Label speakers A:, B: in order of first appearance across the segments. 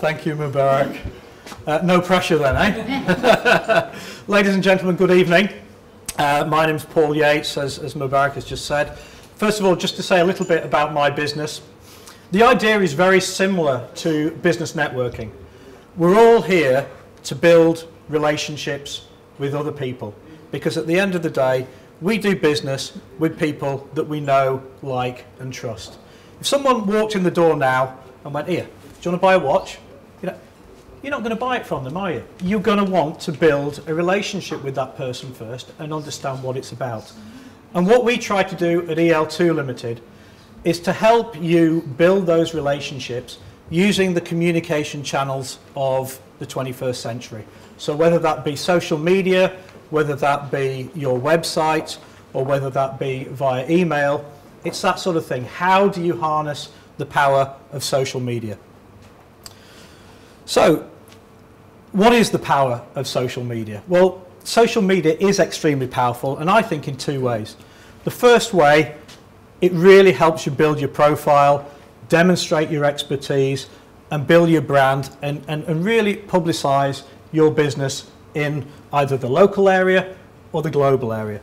A: Thank you, Mubarak. No pressure then, eh? Ladies and gentlemen, good evening. My name's Paul Yates, as Mubarak has just said. First of all, just to say a little bit about my business. The idea is very similar to business networking. We're all here to build relationships with other people, because at the end of the day, we do business with people that we know, like, and trust. If someone walked in the door now and went, "Here, do you want to buy a watch?" You're not going to buy it from them, are you? You're going to want to build a relationship with that person first and understand what it's about. And what we try to do at EL2 Limited is to help you build those relationships using the communication channels of the 21st century. So whether that be social media, whether that be your website, or whether that be via email, it's that sort of thing. How do you harness the power of social media? So, what is the power of social media? Well, social media is extremely powerful, and I think in two ways. The first way, it really helps you build your profile, demonstrate your expertise, and build your brand, and really publicize your business in either the local area or the global area.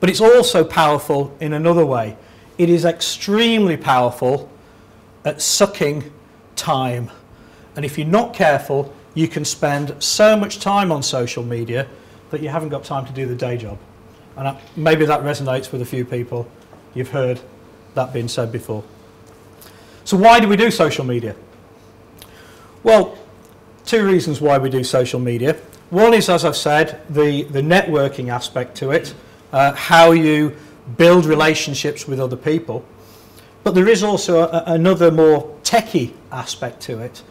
A: But it's also powerful in another way. It is extremely powerful at sucking time. And if you're not careful, you can spend so much time on social media that you haven't got time to do the day job. And maybe that resonates with a few people. You've heard that being said before. So why do we do social media? Well, two reasons why we do social media. One is, as I've said, the networking aspect to it, how you build relationships with other people. But there is also another more techie aspect to it,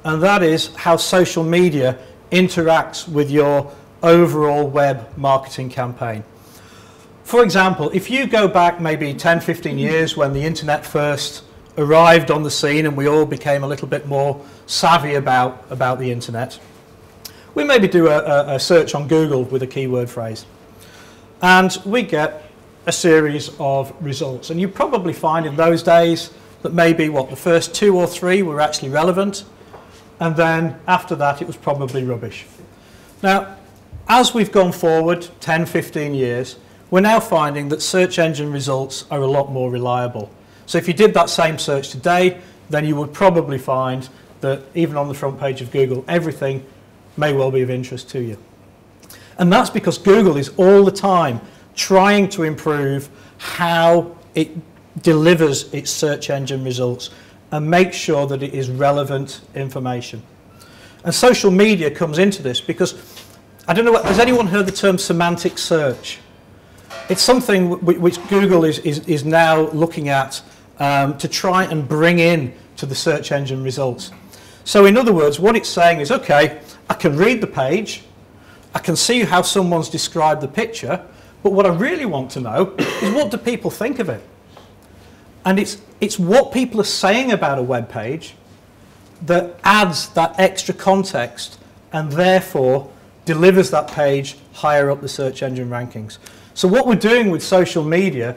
A: and that is how social media interacts with your overall web marketing campaign. For example, if you go back maybe 10, 15 years when the internet first arrived on the scene and we all became a little bit more savvy about the internet, we maybe do a search on Google with a keyword phrase, and we get a series of results. And you probably find in those days that maybe, the first 2 or 3 were actually relevant, and then after that it was probably rubbish. Now, as we've gone forward 10, 15 years, we're now finding that search engine results are a lot more reliable. So if you did that same search today, then you would probably find that even on the front page of Google, everything may well be of interest to you. And that's because Google is all the time trying to improve how it delivers its search engine results and make sure that it is relevant information. And social media comes into this because, I don't know, has anyone heard the term semantic search? It's something which Google is now looking at to try and bring in to the search engine results. So in other words, what it's saying is, okay, I can read the page, I can see how someone's described the picture, but what I really want to know is, what do people think of it? And it's what people are saying about a web page that adds that extra context and therefore delivers that page higher up the search engine rankings. So what we're doing with social media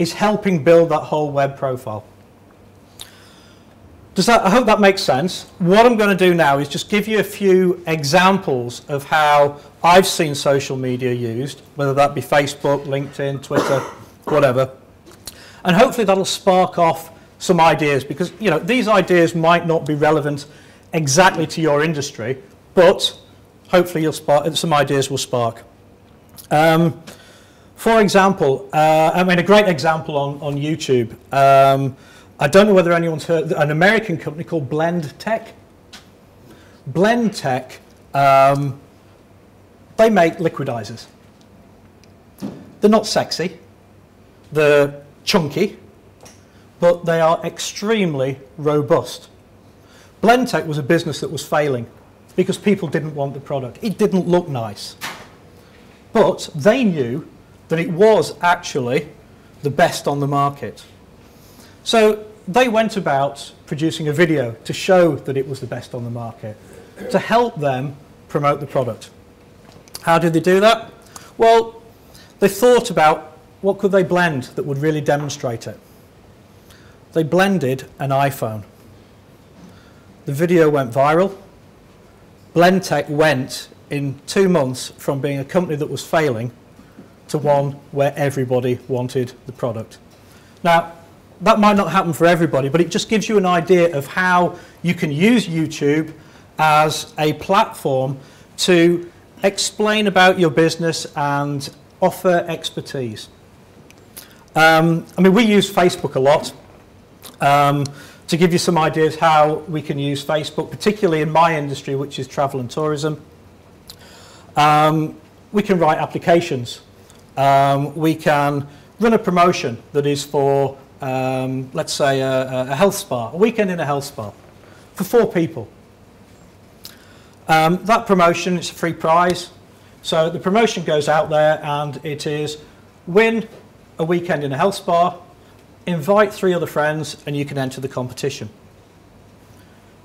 A: is helping build that whole web profile. I hope that makes sense. What I'm going to do now is just give you a few examples of how I've seen social media used, whether that be Facebook, LinkedIn, Twitter, whatever. And hopefully that'll spark off some ideas, because these ideas might not be relevant exactly to your industry, but hopefully some ideas will spark. For example, a great example on YouTube. I don't know whether anyone's heard an American company called Blend Tech. Blend Tech, they make liquidizers. They're not sexy, they're chunky, but they are extremely robust. Blend Tech was a business that was failing because people didn't want the product. It didn't look nice. But they knew that it was actually the best on the market. So they went about producing a video to show that it was the best on the market, to help them promote the product. How did they do that? Well, they thought about what could they blend that would really demonstrate it. They blended an iPhone. the video went viral. Blendtec went in 2 months from being a company that was failing to one where everybody wanted the product. Now, that might not happen for everybody, but it just gives you an idea of how you can use YouTube as a platform to explain about your business and offer expertise. I mean, we use Facebook a lot. To give you some ideas how we can use Facebook, particularly in my industry, which is travel and tourism. We can write applications. We can run a promotion that is for, let's say, a health spa, a weekend in a health spa, for 4 people. That promotion is a free prize. So the promotion goes out there and it is win a weekend in a health spa, invite 3 other friends, and you can enter the competition.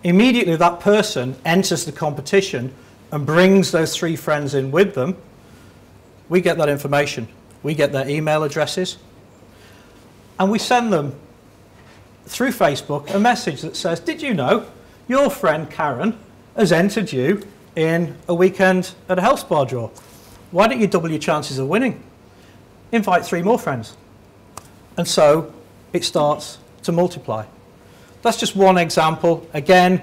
A: Immediately that person enters the competition and brings those 3 friends in with them. We get that information. We get their email addresses. And we send them through Facebook a message that says, did you know your friend Karen has entered you in a weekend at a health spa draw? Why don't you double your chances of winning? Invite 3 more friends. And so it starts to multiply. That's just one example. Again,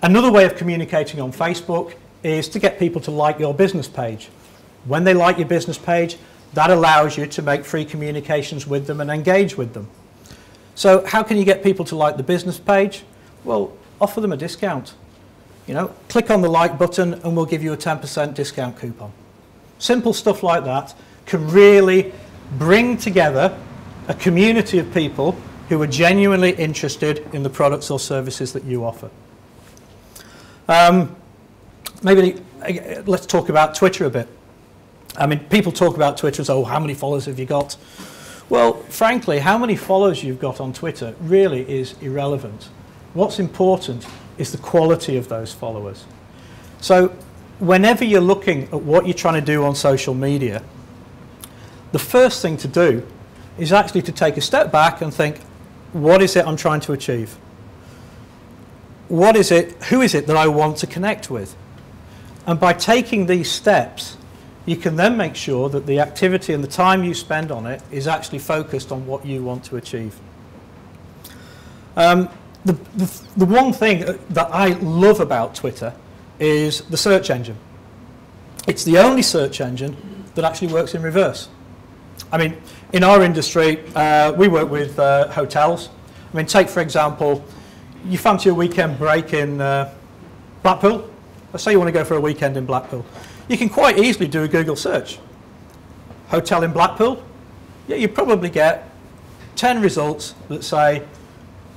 A: another way of communicating on Facebook is to get people to like your business page. When they like your business page, that allows you to make free communications with them and engage with them. So how can you get people to like the business page? Well, offer them a discount. You know, click on the like button and we'll give you a 10% discount coupon. Simple stuff like that can really bring together a community of people who are genuinely interested in the products or services that you offer. Maybe let's talk about Twitter a bit. I mean, people talk about Twitter as, oh, how many followers have you got? Well, frankly, how many followers you've got on Twitter really is irrelevant. What's important is the quality of those followers. So whenever you're looking at what you're trying to do on social media, the first thing to do is actually to take a step back and think, what is it I'm trying to achieve? What is it, who is it that I want to connect with? And by taking these steps, you can then make sure that the activity and the time you spend on it is actually focused on what you want to achieve. The one thing that I love about Twitter is the search engine. It's the only search engine that actually works in reverse. I mean, in our industry, we work with hotels. I mean, take, for example, you fancy a weekend break in Blackpool. Let's say you want to go for a weekend in Blackpool. You can quite easily do a Google search. Hotel in Blackpool. Yeah, you probably get 10 results that say,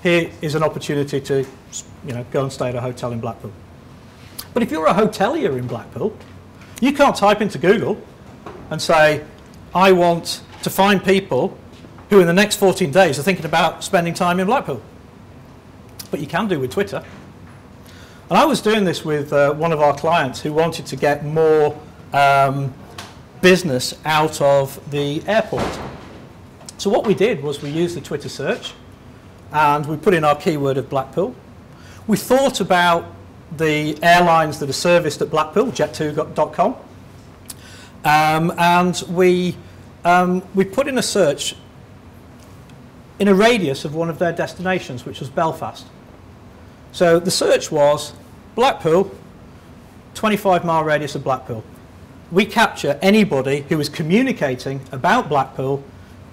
A: here is an opportunity to, you know, go and stay at a hotel in Blackpool. But if you're a hotelier in Blackpool, you can't type into Google and say, I want to find people who in the next 14 days are thinking about spending time in Blackpool. But you can do with Twitter. And I was doing this with one of our clients who wanted to get more business out of the airport. So what we did was we used the Twitter search and we put in our keyword of Blackpool. We thought about the airlines that are serviced at Blackpool, jet2.com, and we put in a search in a radius of one of their destinations, which was Belfast. So the search was Blackpool, 25-mile radius of Blackpool. We capture anybody who is communicating about Blackpool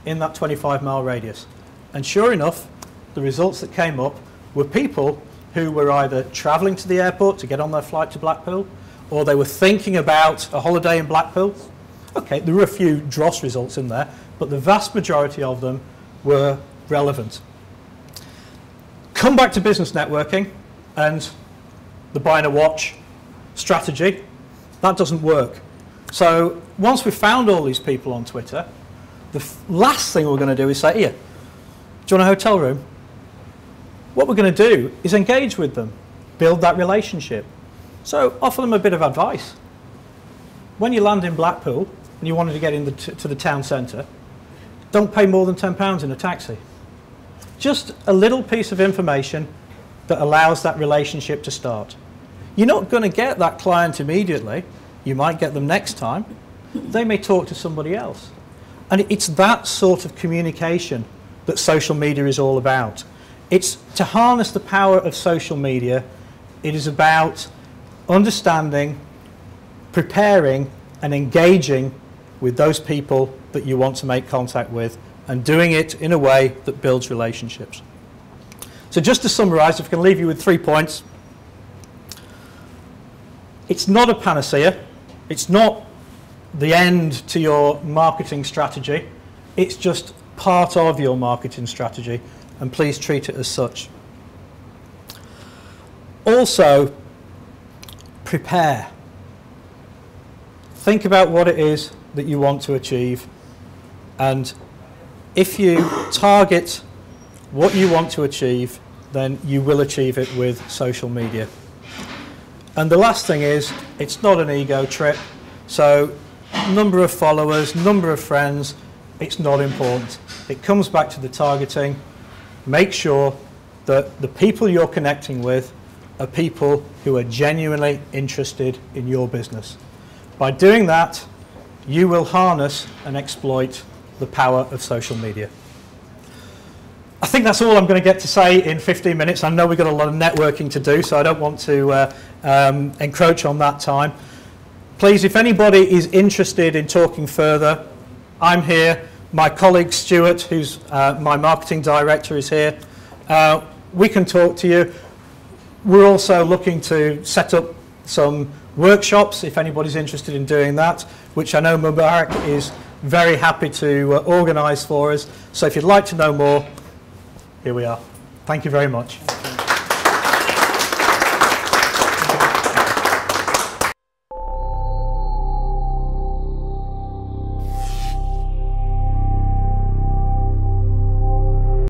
A: in that 25-mile radius. And sure enough, the results that came up were people who were either travelling to the airport to get on their flight to Blackpool, or they were thinking about a holiday in Blackpool. Okay, there were a few dross results in there, but the vast majority of them were relevant. Come back to business networking and the buying a watch strategy. That doesn't work. So once we've found all these people on Twitter, the last thing we're going to do is say, here, do you want a hotel room? What we're going to do is engage with them, build that relationship. So offer them a bit of advice. When you land in Blackpool and you wanted to get to the town centre, don't pay more than £10 in a taxi. Just a little piece of information that allows that relationship to start. You're not going to get that client immediately. You might get them next time. They may talk to somebody else. And it's that sort of communication that social media is all about. It's to harness the power of social media. It is about understanding, preparing, and engaging with those people that you want to make contact with, and doing it in a way that builds relationships. So just to summarize, if I can leave you with 3 points. It's not a panacea. It's not the end to your marketing strategy. It's just part of your marketing strategy, and please treat it as such. Also, prepare. Think about what it is that you want to achieve, and if you target what you want to achieve, then you will achieve it with social media. And the last thing is, it's not an ego trip. So number of followers, number of friends, it's not important. It comes back to the targeting. Make sure that the people you're connecting with are people who are genuinely interested in your business. By doing that, you will harness and exploit the power of social media. I think that's all I'm going to get to say in 15 minutes. I know we've got a lot of networking to do, so I don't want to encroach on that time. Please, if anybody is interested in talking further, I'm here. My colleague Stuart, who's my marketing director, is here. We can talk to you. We're also looking to set up some workshops, if anybody's interested in doing that, which I know Mubarak is very happy to organise for us. So if you'd like to know more, here we are. Thank you very much.